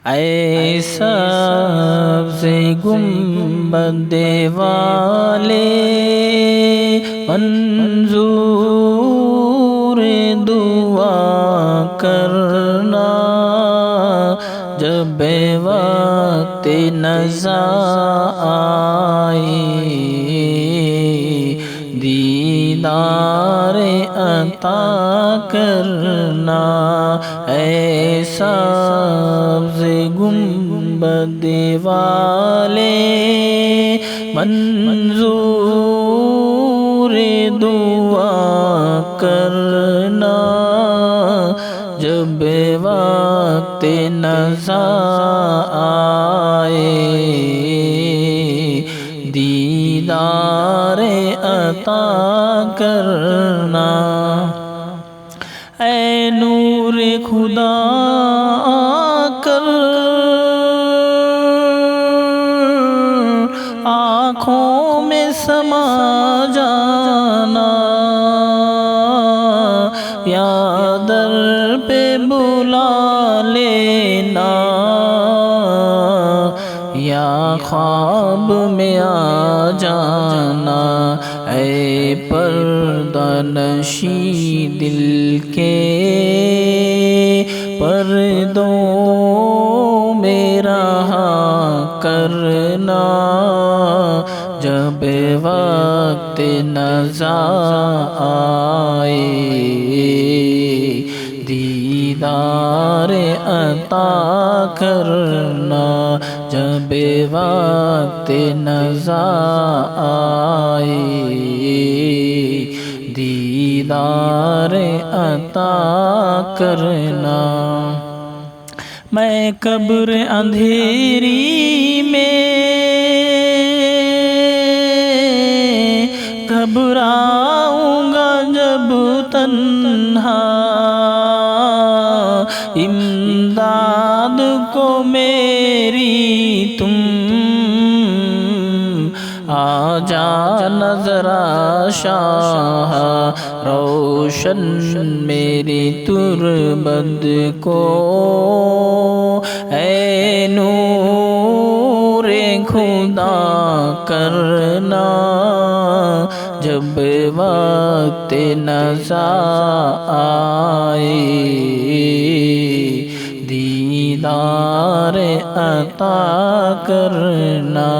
اے سبز گنبد والے منظور دعا کرنا، جب وقت نزا آئے دیدار عطا کرنا۔ اے سبز گنبد والے منظور دعا کرنا، جب وقت نزا آئے دیدار عطا کرنا۔ اے نور خدا آ کر آنکھوں میں سما جانا، یا در پہ بلا لینا، یا خواب میں آ جانا۔ اے پردہ نشیں دل کے پردوں میں رہا کرنا، جب وقت نزا آئے دیدار عطا کرنا، جب وقت نزا آئے دیدار عطا کرنا۔ میں قبر اندھیری میں گھبراؤں گا جب تنہا، امداد کو میری تم آ جانا ذرا شاہ، روشن میری تربت کو اے نور خدا کرنا، جب وقت نزا آئے دیدار عطا کرنا،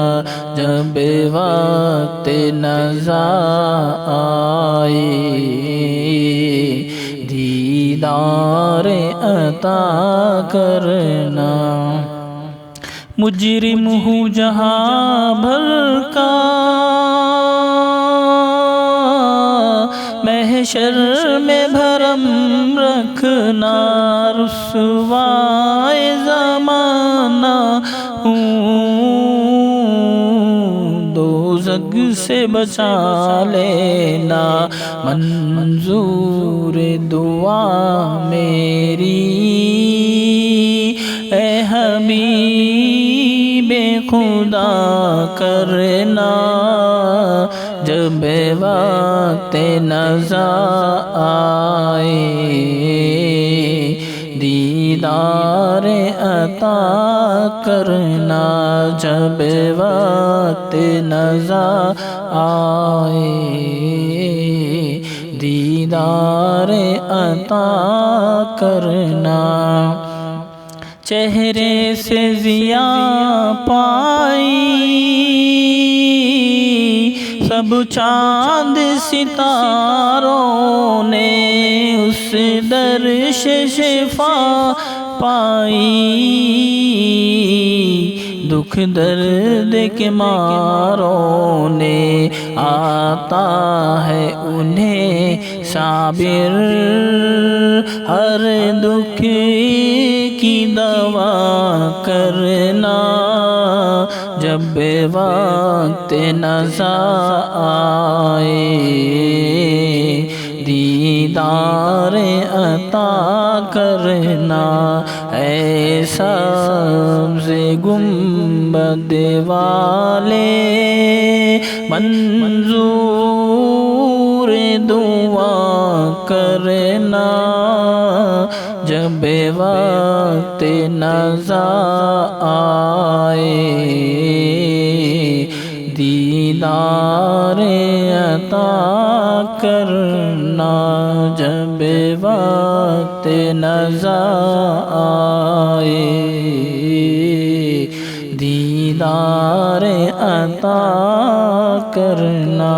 جب وقت نزا آئے دیدار عطا کرنا۔ مجرم ہوں جہاں بھر کا محشر میں بھرم رکھنا، رسوائے زمانہ ہوں دوزخ سے بچا لینا، منظور دعا میری اے حبیب خدا کرنا، جب وقت نزا آئے دیدار عطا کرنا، جب وقت نزا آئے دیدار عطا کرنا۔ چہرے سے ضیا پائی سب چاند ستاروں نے، اس درش شفا پائی دکھ درد کے ماروں نے، آتا ہے انہیں صابر ہر دکھ کی دوا کرنا، جب وقت نزا آئے دیدار عطا کرنا۔ اے سبز گنبد والے منظور دعا کرنا، جب وقت نزا آئے دیدار عطا کرنا جب وقت نزا آئے دیدار عطا کرنا